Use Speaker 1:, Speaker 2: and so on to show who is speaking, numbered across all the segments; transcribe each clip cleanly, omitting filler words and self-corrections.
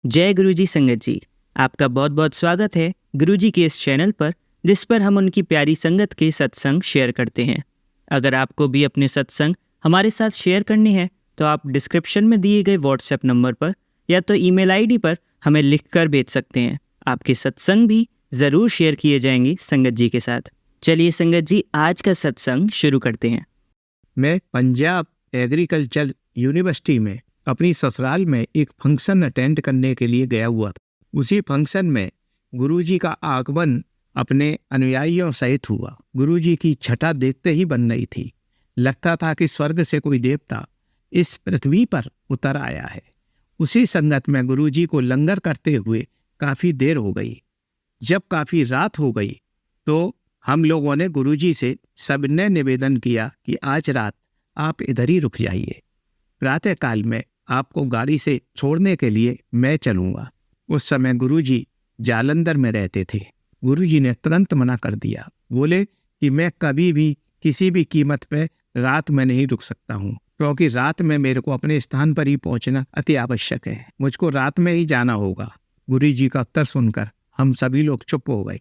Speaker 1: जय गुरुजी संगत जी। आपका बहुत बहुत स्वागत है गुरुजी के इस चैनल पर, जिस पर हम उनकी प्यारी संगत के सत्संग शेयर करते हैं। अगर आपको भी अपने सत्संग हमारे साथ शेयर करने हैं तो आप डिस्क्रिप्शन में दिए गए व्हाट्सएप नंबर पर या तो ईमेल आईडी पर हमें लिखकर भेज सकते हैं। आपके सत्संग भी ज़रूर शेयर किए जाएंगे संगत जी के साथ। चलिए संगत जी, आज का सत्संग शुरू करते हैं।
Speaker 2: मैं पंजाब एग्रीकल्चर यूनिवर्सिटी में अपनी ससुराल में एक फंक्शन अटेंड करने के लिए गया हुआ था। उसी फंक्शन में गुरुजी का आगमन अपने अनुयायियों सहित हुआ। गुरुजी की छटा देखते ही बन रही थी। लगता था कि स्वर्ग से कोई देवता इस पृथ्वी पर उतर आया है। उसी संगत में गुरुजी को लंगर करते हुए काफ़ी देर हो गई। जब काफ़ी रात हो गई तो हम लोगों ने गुरुजी से सबने निवेदन किया कि आज रात आप इधर ही रुक जाइए। प्रातःकाल में आपको गाड़ी से छोड़ने के लिए मैं चलूँगा। उस समय गुरुजी जालंधर में रहते थे। गुरुजी ने तुरंत मना कर दिया। बोले कि मैं कभी भी किसी भी कीमत पे रात में नहीं रुक सकता हूँ, क्योंकि रात में मेरे को अपने स्थान पर ही पहुँचना अति आवश्यक है। मुझको रात में ही जाना होगा। गुरुजी का उत्तर सुनकर हम सभी लोग चुप हो गए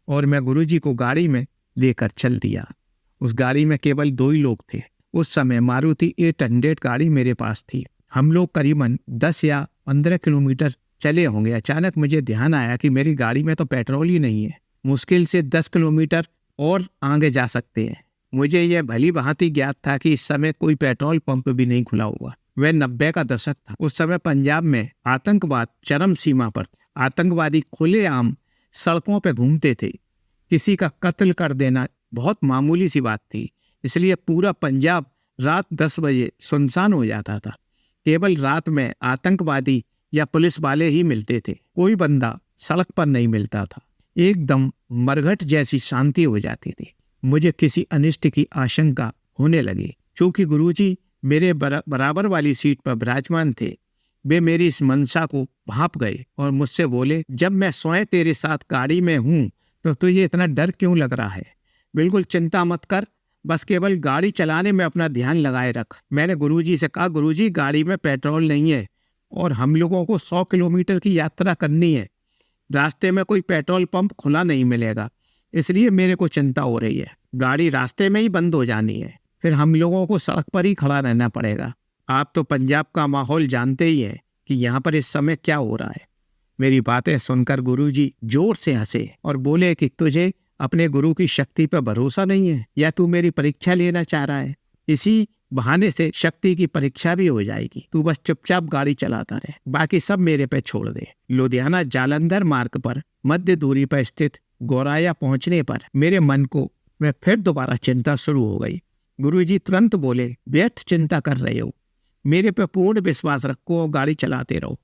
Speaker 2: और मैं गुरुजी को गाड़ी में लेकर चल दिया। उस गाड़ी में केवल 2 ही लोग थे। उस समय मारुति 800 गाड़ी मेरे पास थी। हम लोग करीबन 10 या 15 किलोमीटर चले होंगे। अचानक मुझे ध्यान आया कि मेरी गाड़ी में तो पेट्रोल ही नहीं है। मुश्किल से 10 किलोमीटर और आगे जा सकते हैं। मुझे यह भली भांति ज्ञात था कि इस समय कोई पेट्रोल पंप भी नहीं खुला हुआ। वह 90 का दशक था। उस समय पंजाब में आतंकवाद चरम सीमा पर। आतंकवादी खुलेआम सड़कों पर घूमते थे। किसी का कत्ल कर देना बहुत मामूली सी बात थी। इसलिए पूरा पंजाब रात 10 बजे सुनसान हो जाता था। केवल रात में आतंकवादी या पुलिस वाले ही मिलते थे। कोई बंदा सड़क पर नहीं मिलता था। एकदम मरघट जैसी शांति हो जाती थी। मुझे किसी अनिष्ट की आशंका होने लगी। चूंकि गुरुजी मेरे बराबर वाली सीट पर विराजमान थे, वे मेरी इस मनसा को भांप गए और मुझसे बोले, जब मैं स्वयं तेरे साथ गाड़ी में हूँ तो तुझे इतना डर क्यों लग रहा है? बिल्कुल चिंता मत कर, बस केवल गाड़ी चलाने में अपना ध्यान लगाए रख। मैंने गुरुजी से कहा, गुरुजी गाड़ी में पेट्रोल नहीं है और हम लोगों को 100 किलोमीटर की यात्रा करनी है। रास्ते में कोई पेट्रोल पंप खुला नहीं मिलेगा, इसलिए मेरे को चिंता हो रही है। गाड़ी रास्ते में ही बंद हो जानी है, फिर हम लोगों को सड़क पर ही खड़ा रहना पड़ेगा। आप तो पंजाब का माहौल जानते ही हैं कि यहाँ पर इस समय क्या हो रहा है। मेरी बातें सुनकर गुरुजी जोर से हंसे और बोले कि तुझे अपने गुरु की शक्ति पर भरोसा नहीं है, या तू मेरी परीक्षा लेना चाह रहा है? इसी बहाने से शक्ति की परीक्षा भी हो जाएगी। तू बस चुपचाप गाड़ी चलाता रहे, बाकी सब मेरे पे छोड़ दे। लुधियाना जालंधर मार्ग पर मध्य दूरी पर स्थित गोराया पहुंचने पर मेरे मन को में फिर दोबारा चिंता शुरू हो गई। गुरुजी तुरंत बोले, व्यर्थ चिंता कर रहे हो, मेरे पे पूर्ण विश्वास रखो और गाड़ी चलाते रहो।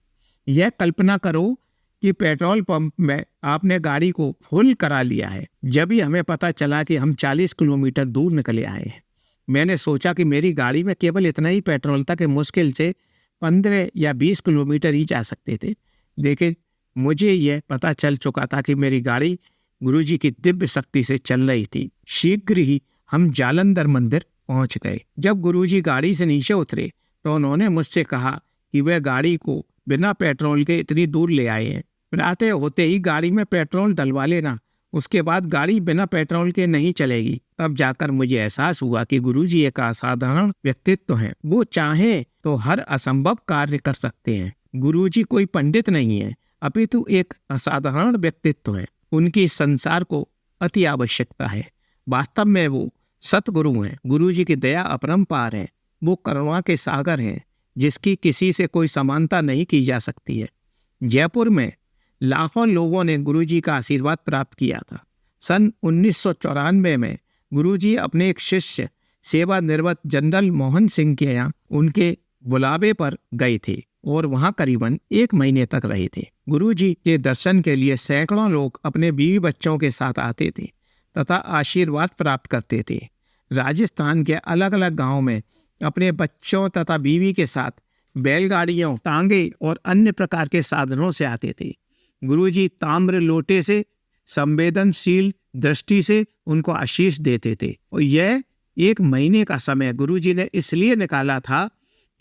Speaker 2: यह कल्पना करो कि पेट्रोल पंप में आपने गाड़ी को फुल करा लिया है। जब ही हमें पता चला कि हम 40 किलोमीटर दूर निकले आए हैं, मैंने सोचा कि मेरी गाड़ी में केवल इतना ही पेट्रोल था कि मुश्किल से 15 या 20 किलोमीटर ही जा सकते थे। लेकिन मुझे यह पता चल चुका था कि मेरी गाड़ी गुरुजी की दिव्य शक्ति से चल रही थी। शीघ्र ही हम जालंधर मंदिर पहुंच गए। जब गुरुजी गाड़ी से नीचे उतरे तो उन्होंने मुझसे कहा कि वह गाड़ी को बिना पेट्रोल के इतनी दूर ले आए हैं। प्रातः होते ही गाड़ी में पेट्रोल डलवा लेना, उसके बाद गाड़ी बिना पेट्रोल के नहीं चलेगी। तब जाकर मुझे एहसास हुआ कि गुरुजी एक असाधारण व्यक्तित्व हैं। वो चाहें तो हर असंभव कार्य कर सकते हैं। गुरुजी कोई पंडित नहीं है, अपितु एक असाधारण व्यक्तित्व है। उनकी संसार को अति आवश्यकता है। वास्तव में वो सतगुरु हैं। गुरुजी की दया अपरंपार है। वो करुणा के सागर हैं, जिसकी किसी से कोई समानता नहीं की जा सकती है। जयपुर में लाखों लोगों ने गुरुजी का आशीर्वाद प्राप्त किया था। सन 1994 में गुरुजी अपने एक शिष्य सेवानिवृत्त जनरल मोहन सिंह के यहाँ उनके बुलावे पर गए थे और वहाँ करीबन 1 महीने तक रहे थे। गुरुजी के दर्शन के लिए सैकड़ों लोग अपने बीवी बच्चों के साथ आते थे तथा आशीर्वाद प्राप्त करते थे। राजस्थान के अलग अलग गाँव में अपने बच्चों तथा बीवी के साथ बैलगाड़ियों, टांगे और अन्य प्रकार के साधनों से आते थे। गुरुजी ताम्र लोटे से संवेदनशील दृष्टि से उनको आशीष देते थे। और यह 1 महीने का समय गुरुजी ने इसलिए निकाला था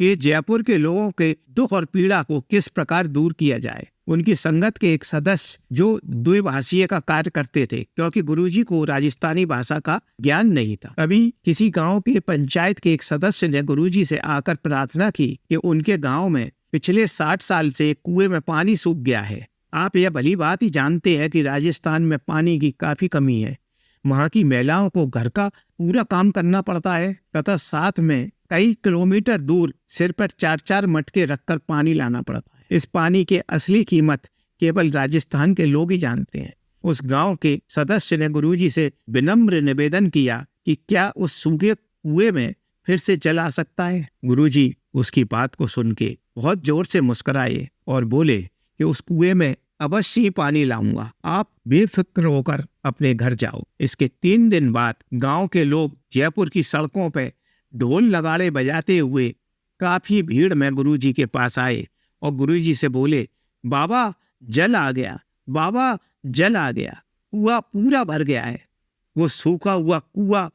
Speaker 2: कि जयपुर के लोगों के दुख और पीड़ा को किस प्रकार दूर किया जाए। उनकी संगत के एक सदस्य जो द्विभाषीय का कार्य करते थे, क्योंकि गुरुजी को राजस्थानी भाषा का ज्ञान नहीं था। अभी किसी गांव के पंचायत के एक सदस्य ने गुरुजी से आकर प्रार्थना की कि उनके गांव में पिछले 60 साल से कुएं में पानी सूख गया है। आप यह भली बात ही जानते हैं कि राजस्थान में पानी की काफी कमी है। वहाँ की महिलाओं को घर का पूरा काम करना पड़ता है तथा साथ में कई किलोमीटर दूर सिर पर 4-4 मटके रखकर पानी लाना पड़ता है। इस पानी की असली कीमत केवल राजस्थान के लोग ही जानते हैं। उस गांव के सदस्य ने गुरुजी से विनम्र निवेदन किया कि क्या उस सूखे कुएं में फिर से जल आ सकता है। गुरुजी उसकी बात को सुन के बहुत जोर से मुस्कुराए और बोले कि उस कुएं में अवश्य ही पानी लाऊंगा, आप बेफिक्र होकर अपने घर जाओ। इसके 3 दिन बाद गांव के लोग जयपुर की सड़कों पर ढोल नगाड़े बजाते हुए काफी भीड़ में गुरुजी के पास आए और गुरुजी से बोले, बाबा जल आ गया, बाबा जल आ गया, कुआं पूरा भर गया है। वो सूखा हुआ कुआं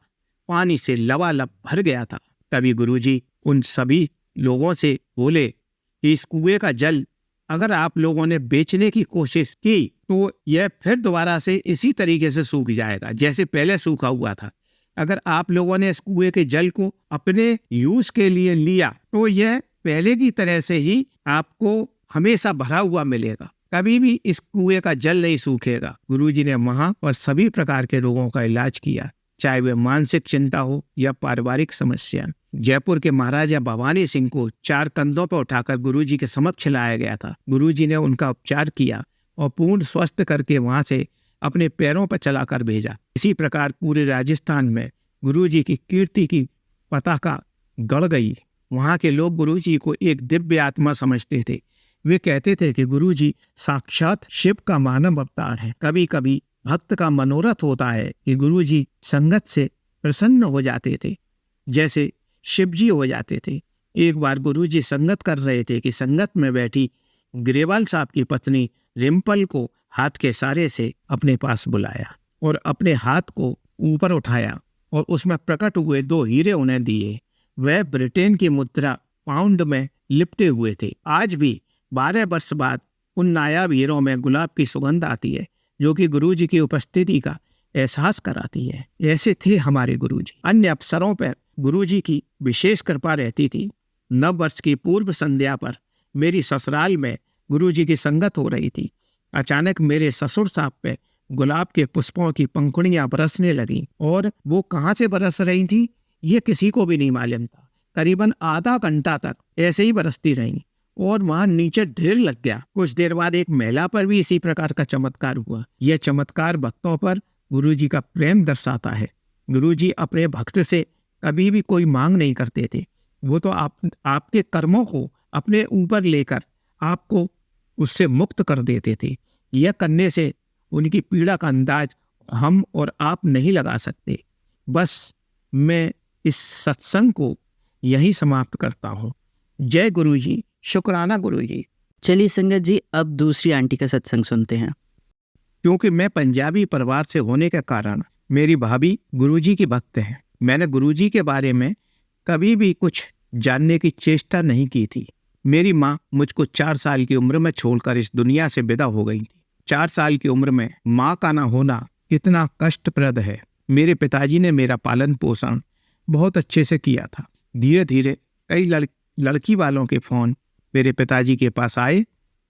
Speaker 2: पानी से लबालब भर गया था। तभी गुरुजी उन सभी लोगों से बोले कि इस कुएं का जल अगर आप लोगों ने बेचने की कोशिश की तो यह फिर दोबारा से इसी तरीके से सूख जाएगा जैसे पहले सूखा हुआ था। अगर आप लोगों ने इस कुएं के जल को अपने यूज के लिए लिया तो यह पहले की तरह से ही आपको हमेशा भरा हुआ मिलेगा, कभी भी इस कुएं का जल नहीं सूखेगा। गुरुजी ने वहां और सभी प्रकार के रोगों का इलाज किया, चाहे वे मानसिक चिंता हो या पारिवारिक समस्या। जयपुर के महाराजा भवानी सिंह को 4 कंधों पर उठाकर गुरुजी के समक्ष लाया गया था। गुरुजी ने उनका उपचार किया और पूर्ण स्वस्थ करके वहां से अपने पैरों पर चलाकर भेजा। इसी प्रकार पूरे राजस्थान में गुरुजी की कीर्ति की पताका गड़ गई। वहां के लोग गुरुजी को एक दिव्य आत्मा समझते थे। वे कहते थे कि गुरुजी साक्षात शिव का मानव अवतार है। कभी कभी भक्त का मनोरथ होता है कि गुरुजी संगत से प्रसन्न हो जाते थे जैसे शिवजी हो जाते थे। एक बार गुरुजी संगत कर रहे थे कि संगत में बैठी ग्रेवाल साहब की पत्नी रिम्पल को हाथ के इशारे से अपने पास बुलाया और अपने हाथ को ऊपर उठाया और उसमें प्रकट हुए 2 हीरे उन्हें दिए। वह ब्रिटेन की मुद्रा पाउंड में लिपटे हुए थे। आज भी 12 वर्ष बाद उन नायाब हीरों में गुलाब की सुगंध आती है जो कि गुरुजी की उपस्थिति का एहसास कराती है। ऐसे थे हमारे गुरुजी। अन्य अवसरों पर गुरुजी की विशेष कृपा रहती थी। 9 वर्ष की पूर्व संध्या पर मेरी ससुराल में गुरुजी की संगत हो रही थी। अचानक मेरे ससुर साहब पे गुलाब के पुष्पों की पंखुड़ियां बरसने लगीं और वो कहाँ से बरस रही थी ये किसी को भी नहीं मालूम था। करीबन आधा घंटा तक ऐसे ही बरसती रहीं और वहां नीचे ढेर लग गया। कुछ देर बाद एक महिला पर भी इसी प्रकार का चमत्कार हुआ। यह चमत्कार भक्तों पर गुरुजी का प्रेम दर्शाता है। गुरुजी अपने भक्त से कभी भी कोई मांग नहीं करते थे। वो तो आपके कर्मों को अपने ऊपर लेकर आपको उससे मुक्त कर देते थे। यह करने से उनकी पीड़ा का अंदाज हम और आप नहीं लगा सकते। बस मैं इस सत्संग को यही समाप्त करता हूँ। जय गुरुजी, शुक्राना गुरुजी।
Speaker 1: चलिए संगत जी, अब दूसरी आंटी का सत्संग सुनते हैं।
Speaker 2: क्योंकि मैं पंजाबी परिवार से होने के कारण मेरी भाभी गुरुजी की भक्त है। मैंने गुरुजी के बारे में कभी भी कुछ जानने की चेष्टा नहीं की थी। मेरी माँ मुझको 4 साल की उम्र में छोड़कर इस दुनिया से विदा हो गई थी। 4 साल की उम्र में माँ का ना होना कितना कष्टप्रद है। मेरे पिताजी ने मेरा पालन पोषण बहुत अच्छे से किया था। धीरे धीरे कई लड़की वालों के फ़ोन मेरे पिताजी के पास आए।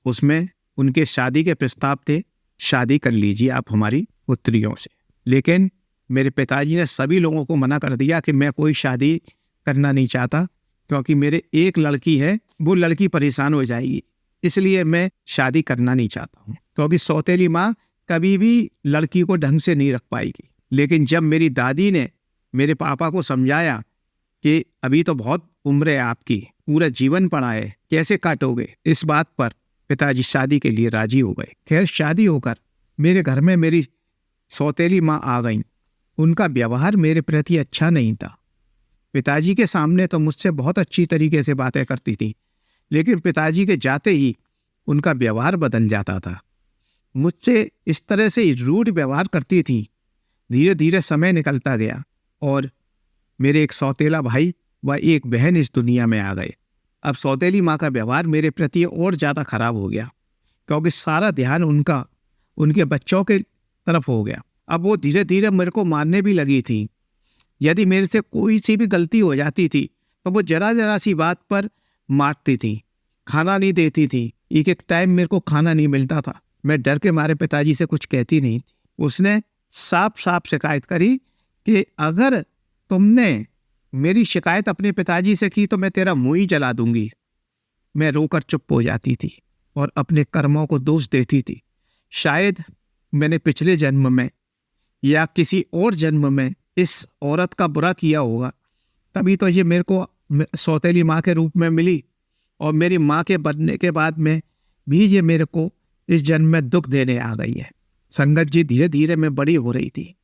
Speaker 2: उसमें उनके शादी के प्रस्ताव थे, शादी कर लीजिए आप हमारी पुत्रियों से। लेकिन मेरे पिताजी ने सभी लोगों को मना कर दिया कि मैं कोई शादी करना नहीं चाहता, क्योंकि मेरे एक लड़की है, वो लड़की परेशान हो जाएगी, इसलिए मैं शादी करना नहीं चाहता हूँ। क्योंकि सौतेली माँ कभी भी लड़की को ढंग से नहीं रख पाएगी। लेकिन जब मेरी दादी ने मेरे पापा को समझाया कि अभी तो बहुत उम्र है आपकी, पूरा जीवन पड़ा है, कैसे काटोगे, इस बात पर पिताजी शादी के लिए राजी हो गए। खैर, शादी होकर मेरे घर में मेरी सौतेली माँ आ गई। उनका व्यवहार मेरे प्रति अच्छा नहीं था। पिताजी के सामने तो मुझसे बहुत अच्छी तरीके से बातें करती थी, लेकिन पिताजी के जाते ही उनका व्यवहार बदल जाता था। मुझसे इस तरह से रूढ़ व्यवहार करती थी। धीरे धीरे समय निकलता गया और मेरे एक सौतेला भाई व एक बहन इस दुनिया में आ गए। अब सौतेली माँ का व्यवहार मेरे प्रति और ज़्यादा खराब हो गया, क्योंकि सारा ध्यान उनके बच्चों के तरफ हो गया। अब वो धीरे धीरे मेरे को मारने भी लगी थी। यदि मेरे से कोई सी भी गलती हो जाती थी तो वो जरा जरा सी बात पर मारती थी, खाना नहीं देती थी। एक एक टाइम मेरे को खाना नहीं मिलता था। मैं डर के मारे पिताजी से कुछ कहती नहीं थी। उसने साफ साफ शिकायत करी कि अगर तुमने मेरी शिकायत अपने पिताजी से की तो मैं तेरा मुंह ही जला दूंगी। मैं रोकर चुप हो जाती थी और अपने कर्मों को दोष देती थी। शायद मैंने पिछले जन्म में या किसी और जन्म में इस औरत का बुरा किया होगा, तभी तो ये मेरे को सौतेली माँ के रूप में मिली, और मेरी माँ के बनने के बाद में भी ये मेरे को इस जन्म में दुख देने आ गई है। संगत जी, धीरे धीरे मैं बड़ी हो रही थी।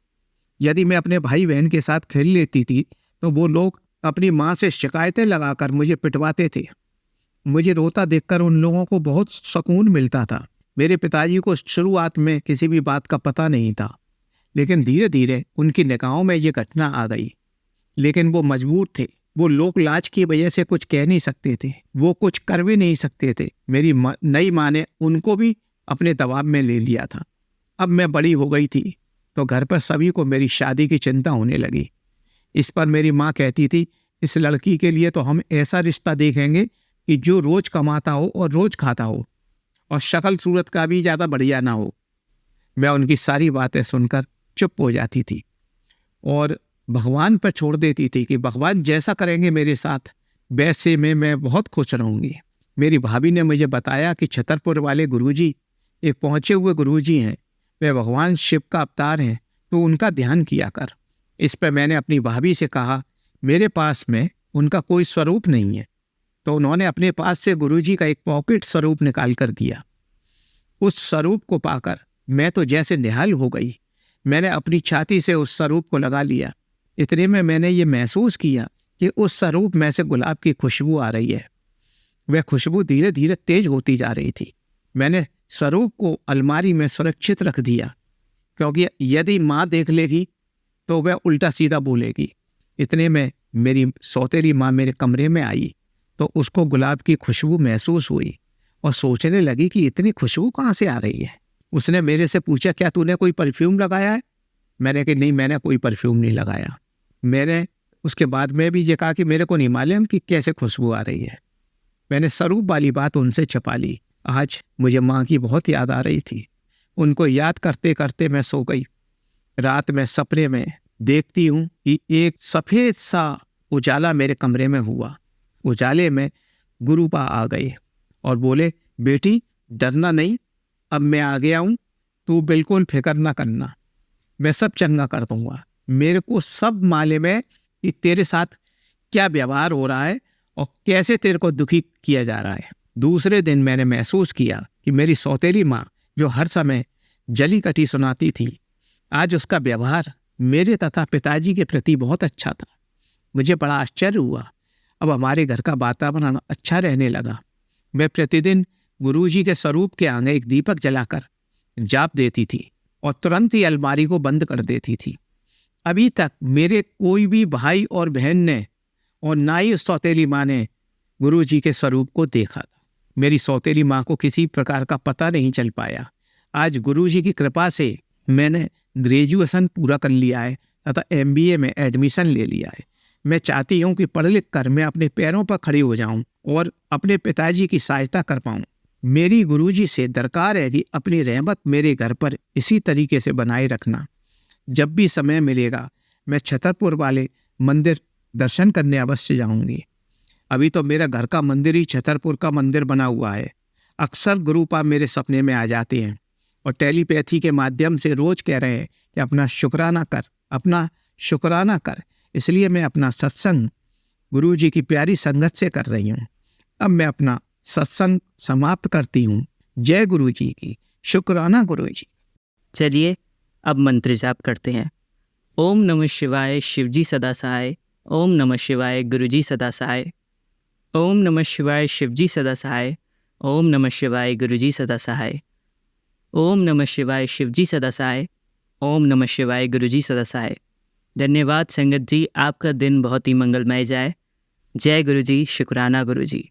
Speaker 2: यदि मैं अपने भाई बहन के साथ खेल लेती थी तो वो लोग अपनी माँ से शिकायतें लगाकर मुझे पिटवाते थे। मुझे रोता देखकर उन लोगों को बहुत सुकून मिलता था। मेरे पिताजी को शुरुआत में किसी भी बात का पता नहीं था, लेकिन धीरे धीरे उनकी निगाहों में ये घटना आ गई। लेकिन वो मजबूर थे। वो लोक लाज की वजह से कुछ कह नहीं सकते थे, वो कुछ कर भी नहीं सकते थे। मेरी नई माँ ने उनको भी अपने दबाव में ले लिया था। अब मैं बड़ी हो गई थी तो घर पर सभी को मेरी शादी की चिंता होने लगी। इस पर मेरी माँ कहती थी, इस लड़की के लिए तो हम ऐसा रिश्ता देखेंगे कि जो रोज कमाता हो और रोज खाता हो और शक्ल सूरत का भी ज़्यादा बढ़िया ना हो। मैं उनकी सारी बातें सुनकर चुप हो जाती थी और भगवान पर छोड़ देती थी कि भगवान जैसा करेंगे मेरे साथ वैसे में मैं बहुत खुश रहूँगी। मेरी भाभी ने मुझे बताया कि छतरपुर वाले गुरुजी एक पहुँचे हुए गुरुजी हैं, वे भगवान शिव का अवतार हैं, तो उनका ध्यान किया कर। इस पर मैंने अपनी भाभी से कहा, मेरे पास में उनका कोई स्वरूप नहीं है। तो उन्होंने अपने पास से गुरुजी का एक पॉकेट स्वरूप निकाल कर दिया। उस स्वरूप को पाकर मैं तो जैसे निहाल हो गई। मैंने अपनी छाती से उस स्वरूप को लगा लिया। इतने में मैंने ये महसूस किया कि उस स्वरूप में से गुलाब की खुशबू आ रही है। वह खुशबू धीरे धीरे तेज होती जा रही थी। मैंने स्वरूप को अलमारी में सुरक्षित रख दिया, क्योंकि यदि माँ देख लेगी तो वह उल्टा सीधा बोलेगी। इतने में मेरी सौतेली माँ मेरे कमरे में आई तो उसको गुलाब की खुशबू महसूस हुई और सोचने लगी कि इतनी खुशबू कहाँ से आ रही है। उसने मेरे से पूछा, क्या तूने कोई परफ्यूम लगाया है? मैंने कहा, नहीं, मैंने कोई परफ्यूम नहीं लगाया। मैंने उसके बाद में भी ये कहा कि मेरे को नहीं मालूम कि कैसे खुशबू आ रही है। मैंने स्वरूप वाली बात उनसे छुपा ली। आज मुझे माँ की बहुत याद आ रही थी। उनको याद करते करते मैं सो गई। रात में सपने में देखती हूँ कि एक सफ़ेद सा उजाला मेरे कमरे में हुआ। उजाले में गुरुपा आ गए और बोले, बेटी डरना नहीं, अब मैं आ गया हूँ, तू बिल्कुल फिक्र ना करना, मैं सब चंगा कर दूंगा। मेरे को सब मालूम है कि तेरे साथ क्या व्यवहार हो रहा है और कैसे तेरे को दुखी किया जा रहा है। दूसरे दिन मैंने महसूस किया कि मेरी सौतेली माँ जो हर समय जली कटी सुनाती थी, आज उसका व्यवहार मेरे तथा पिताजी के प्रति बहुत अच्छा था। मुझे बड़ा आश्चर्य हुआ। अब हमारे घर का वातावरण अच्छा रहने लगा। मैं प्रतिदिन गुरुजी के स्वरूप के आगे एक दीपक जलाकर जाप देती थी और तुरंत ही अलमारी को बंद कर देती थी। अभी तक मेरे कोई भी भाई और बहन ने और ना ही सौतेली माँ ने गुरुजी के स्वरूप को देखा था। मेरी सौतेली माँ को किसी प्रकार का पता नहीं चल पाया। आज गुरुजी की कृपा से मैंने ग्रेजुएशन पूरा कर लिया है तथा MBA में एडमिशन ले लिया है। मैं चाहती हूँ कि पढ़ लिख कर मैं अपने पैरों पर खड़ी हो जाऊँ और अपने पिताजी की सहायता कर पाऊँ। मेरी गुरुजी से दरकार है कि अपनी रहमत मेरे घर पर इसी तरीके से बनाए रखना। जब भी समय मिलेगा मैं छतरपुर वाले मंदिर दर्शन करने अवश्य जाऊंगी। अभी तो मेरा घर का मंदिर ही छतरपुर का मंदिर बना हुआ है। अक्सर गुरुपा मेरे सपने में आ जाते हैं और टेलीपैथी के माध्यम से रोज कह रहे हैं कि अपना शुक्राना कर, अपना शुक्राना कर। इसलिए मैं अपना सत्संग गुरुजी की प्यारी संगत से कर रही हूँ। अब मैं अपना सत्संग समाप्त करती हूँ। जय गुरुजी की, शुक्राना गुरुजी।
Speaker 1: चलिए अब मंत्र जाप करते हैं। ओम नमः शिवाय, शिवजी सदा सहाय। ओम नमः शिवाय, गुरुजी सदा सहाय। ओम नमः शिवाय, शिवजी सदा सहाय। ओम नमः शिवाय, गुरुजी सदा सहाय। ओम नमः शिवाय, शिवजी सदा सहाय। ओम नमः शिवाय, गुरुजी सदा सहाय। धन्यवाद संगत जी, आपका दिन बहुत ही मंगलमय जाए। जय गुरुजी, शुक्राना गुरुजी।